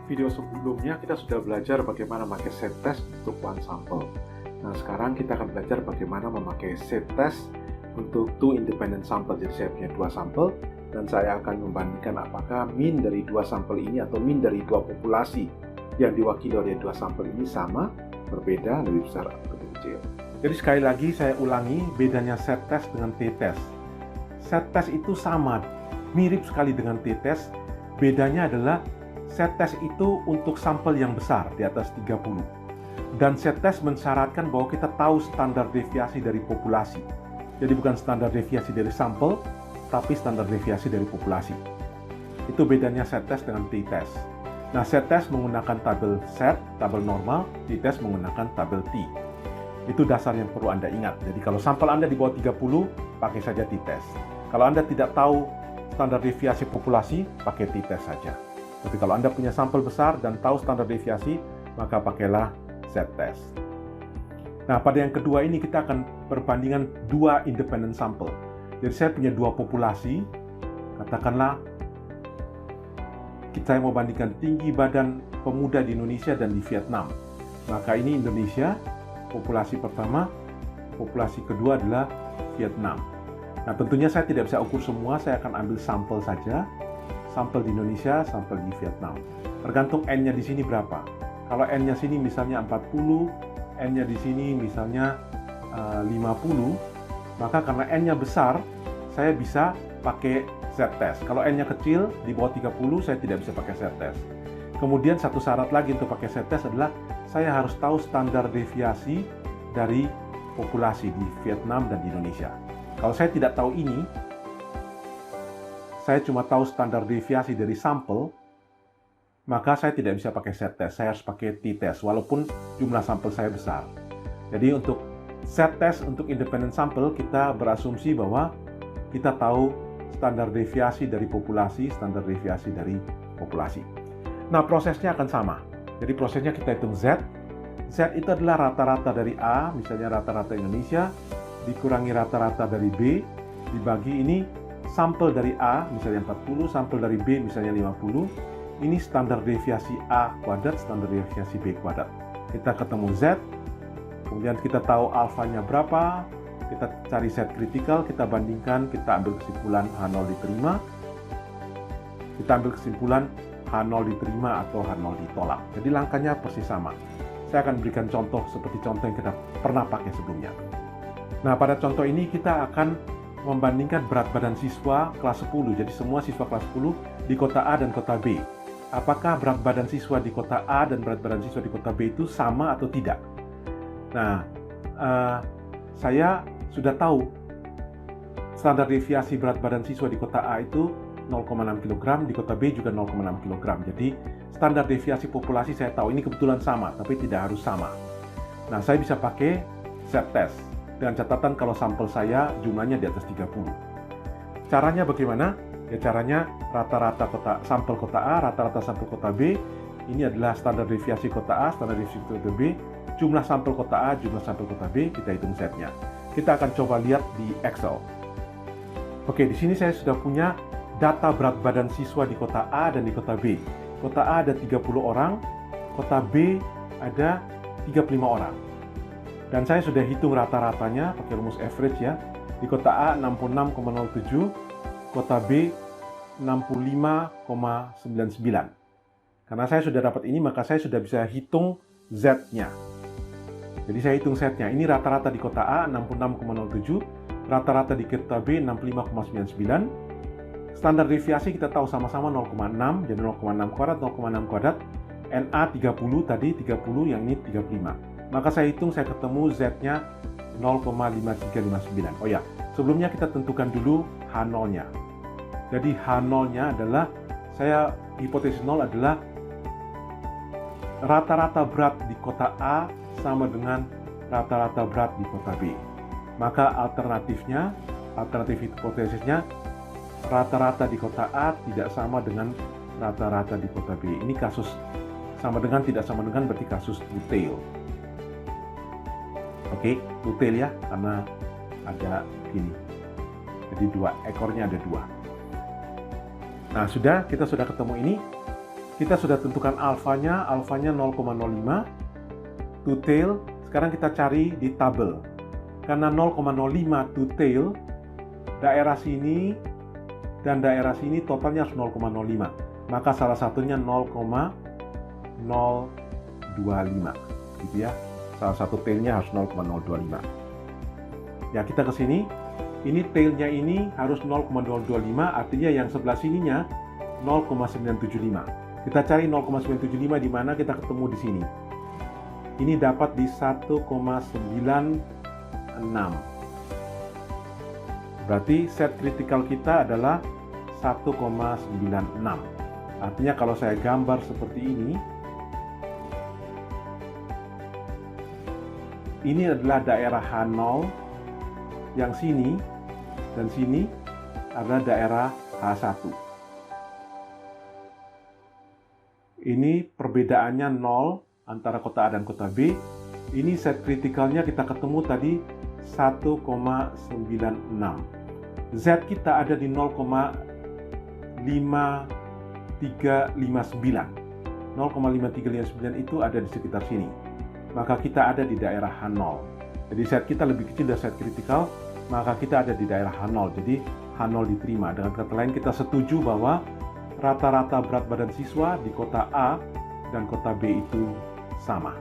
Video sebelumnya kita sudah belajar bagaimana memakai set test untuk one sample. Nah, sekarang kita akan belajar bagaimana memakai set test untuk two independent sample. Jadi saya punya dua sampel dan saya akan membandingkan apakah mean dari dua sampel ini atau mean dari dua populasi yang diwakili oleh dua sampel ini sama, berbeda, lebih besar atau lebih kecil. Jadi sekali lagi saya ulangi bedanya set test dengan t-test. Set test itu sama, mirip sekali dengan t-test. Bedanya adalah set test itu untuk sampel yang besar di atas 30. Dan set test mensyaratkan bahwa kita tahu standar deviasi dari populasi. Jadi bukan standar deviasi dari sampel, tapi standar deviasi dari populasi. Itu bedanya set test dengan t-test. Nah, set test menggunakan tabel set, tabel normal, t-test menggunakan tabel t. Itu dasar yang perlu Anda ingat. Jadi kalau sampel Anda di bawah 30, pakai saja t-test. Kalau Anda tidak tahu standar deviasi populasi, pakai t-test saja. Tapi kalau Anda punya sampel besar dan tahu standar deviasi, maka pakailah set test. Nah, pada yang kedua ini kita akan perbandingan dua independent sample. Jadi saya punya dua populasi, katakanlah saya mau bandingkan tinggi badan pemuda di Indonesia dan di Vietnam. Maka ini Indonesia, populasi pertama, populasi kedua adalah Vietnam. Nah, tentunya saya tidak bisa ukur semua, saya akan ambil sampel saja. Sampel di Indonesia, sampel di Vietnam. Tergantung N-nya di sini berapa. Kalau N-nya sini misalnya 40, N-nya di sini misalnya 50, maka karena N-nya besar, saya bisa pakai z-test. Kalau N-nya kecil, di bawah 30, saya tidak bisa pakai z-test. Kemudian satu syarat lagi untuk pakai z-test adalah saya harus tahu standar deviasi dari populasi di Vietnam dan di Indonesia. Kalau saya tidak tahu ini, saya cuma tahu standar deviasi dari sampel, maka saya tidak bisa pakai set test. Saya harus pakai t-test, walaupun jumlah sampel saya besar. Jadi untuk set test untuk independent sampel, kita berasumsi bahwa kita tahu standar deviasi dari populasi, standar deviasi dari populasi. Nah, prosesnya akan sama. Jadi prosesnya kita hitung Z. Z itu adalah rata-rata dari A, misalnya rata-rata Indonesia, dikurangi rata-rata dari B, dibagi ini sampel dari A, misalnya 40, sampel dari B, misalnya 50, ini standar deviasi A kuadrat, standar deviasi B kuadrat. Kita ketemu Z, kemudian kita tahu alfanya berapa, kita cari set kritikal, kita bandingkan, kita ambil kesimpulan H0 diterima, kita ambil kesimpulan H0 diterima atau H0 ditolak. Jadi langkahnya persis sama. Saya akan berikan contoh seperti contoh yang kita pernah pakai sebelumnya. Nah, pada contoh ini kita akan membandingkan berat badan siswa kelas 10. Jadi semua siswa kelas 10 di kota A dan kota B. Apakah berat badan siswa di kota A dan berat badan siswa di kota B itu sama atau tidak? Nah, saya sudah tahu standar deviasi berat badan siswa di kota A itu 0,6 kg, di kota B juga 0,6 kg. Jadi standar deviasi populasi saya tahu, ini kebetulan sama, tapi tidak harus sama. Nah, saya bisa pakai z-test. Dengan catatan kalau sampel saya jumlahnya di atas 30. Caranya bagaimana? Ya, caranya rata-rata sampel kota A, rata-rata sampel kota B. Ini adalah standar deviasi kota A, standar deviasi kota B. Jumlah sampel kota A, jumlah sampel kota B, kita hitung Z-nya. Kita akan coba lihat di Excel. Oke, di sini saya sudah punya data berat badan siswa di kota A dan di kota B. Kota A ada 30 orang, kota B ada 35 orang. Dan saya sudah hitung rata-ratanya pakai rumus average ya. Di kota A 66,07, kota B 65,99. Karena saya sudah dapat ini, maka saya sudah bisa hitung Z-nya. Jadi saya hitung Z-nya. Ini rata-rata di kota A 66,07, rata-rata di kota B 65,99. Standar deviasi kita tahu sama-sama 0,6, jadi 0,6 kuadrat, 0,6 kuadrat. NA 30 tadi, 30, yang ini 35. Maka saya hitung, saya ketemu Z-nya 0,5359. Oh ya, sebelumnya kita tentukan dulu H0-nya. Jadi H0-nya adalah, saya hipotesis 0 adalah rata-rata berat di kota A sama dengan rata-rata berat di kota B. Maka alternatifnya, alternatif hipotesisnya, rata-rata di kota A tidak sama dengan rata-rata di kota B. Ini kasus sama dengan, tidak sama dengan berarti kasus two-tail. Oke, two-tail ya, karena ada gini. Jadi dua, ekornya ada dua. Nah, kita sudah ketemu ini. Kita sudah tentukan alfanya 0,05. To tail, sekarang kita cari di tabel. Karena 0,05 to tail, daerah sini dan daerah sini totalnya harus 0,05. Maka salah satunya 0,025. Gitu ya. Salah satu tailnya harus 0,025. Ya, kita ke sini. Ini tailnya ini harus 0,025, artinya yang sebelah sininya 0,975. Kita cari 0,975 di mana, kita ketemu di sini. Ini dapat di 1,96. Berarti set kritikal kita adalah 1,96. Artinya kalau saya gambar seperti ini adalah daerah H0, yang sini dan sini adalah daerah H1. Ini perbedaannya 0 antara kota A dan kota B. Ini set kritikalnya kita ketemu tadi 1,96. Z kita ada di 0,5359. 0,5359 itu ada di sekitar sini. Maka kita ada di daerah H0. Jadi set kita lebih kecil dari set kritikal, maka kita ada di daerah H0. Jadi H0 diterima. Dengan kata lain, kita setuju bahwa rata-rata berat badan siswa di kota A dan kota B itu sama.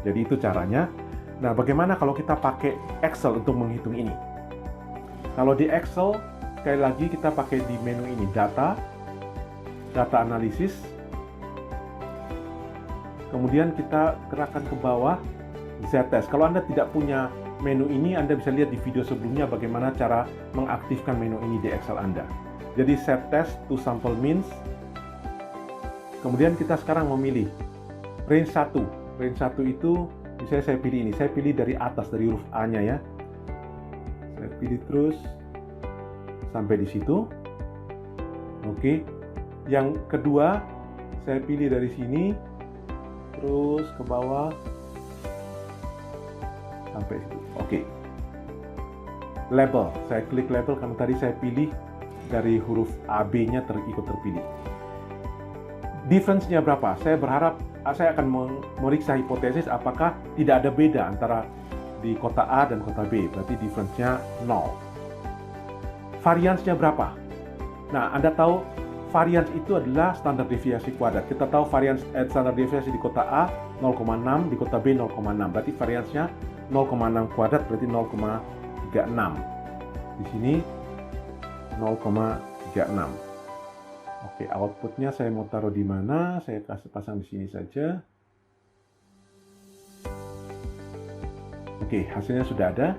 Jadi itu caranya. Nah, bagaimana kalau kita pakai Excel untuk menghitung ini? Kalau di Excel, sekali lagi kita pakai di menu ini, data analisis. Kemudian kita gerakkan ke bawah, Z-test. Kalau Anda tidak punya menu ini, Anda bisa lihat di video sebelumnya bagaimana cara mengaktifkan menu ini di Excel Anda. Jadi set test to sample means. Kemudian kita sekarang memilih range 1. Range 1 itu misalnya saya pilih ini. Saya pilih dari atas, dari huruf A-nya ya. Saya pilih terus sampai di situ. Oke. Yang kedua, saya pilih dari sini terus ke bawah sampai situ. Oke. Label. Saya klik label karena tadi saya pilih dari huruf AB-nya ikut terpilih. Difference-nya berapa? Saya berharap saya akan meriksa hipotesis apakah tidak ada beda antara di kota A dan kota B. Berarti difference-nya 0. Variance-nya berapa? Nah, Anda tahu variance itu adalah standar deviasi kuadrat. Kita tahu variance standar deviasi di kota A 0,6, di kota B 0,6. Berarti variance-nya 0,6 kuadrat berarti 0,36. Di sini 0,36. Oke, outputnya saya mau taruh di mana? Saya kasih pasang di sini saja. Oke, hasilnya sudah ada.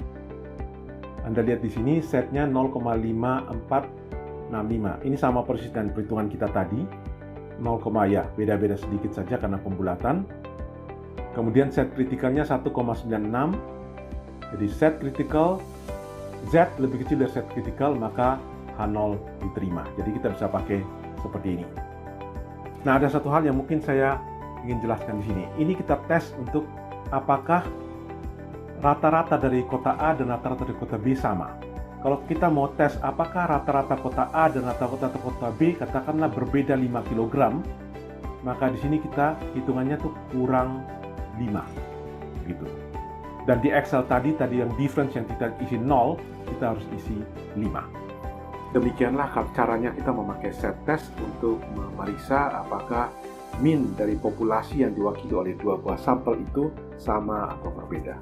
Anda lihat di sini setnya 0,5465. Ini sama persis dengan perhitungan kita tadi. 0, ya, beda-beda sedikit saja karena pembulatan. Kemudian set kritikalnya 1,96. Jadi set kritikal Z lebih kecil dari set kritikal, maka H0 diterima. Jadi kita bisa pakai seperti ini. Nah, ada satu hal yang mungkin saya ingin jelaskan di sini. Ini kita tes untuk apakah rata-rata dari kota A dan rata-rata dari kota B sama. Kalau kita mau tes apakah rata-rata kota A dan rata-rata kota B katakanlah berbeda 5 kg, maka di sini kita hitungannya tuh kurang 5 gitu. Dan di Excel tadi yang difference yang kita isi 0, kita harus isi 5. Demikianlah caranya kita memakai set test untuk memeriksa apakah mean dari populasi yang diwakili oleh dua buah sampel itu sama atau berbeda.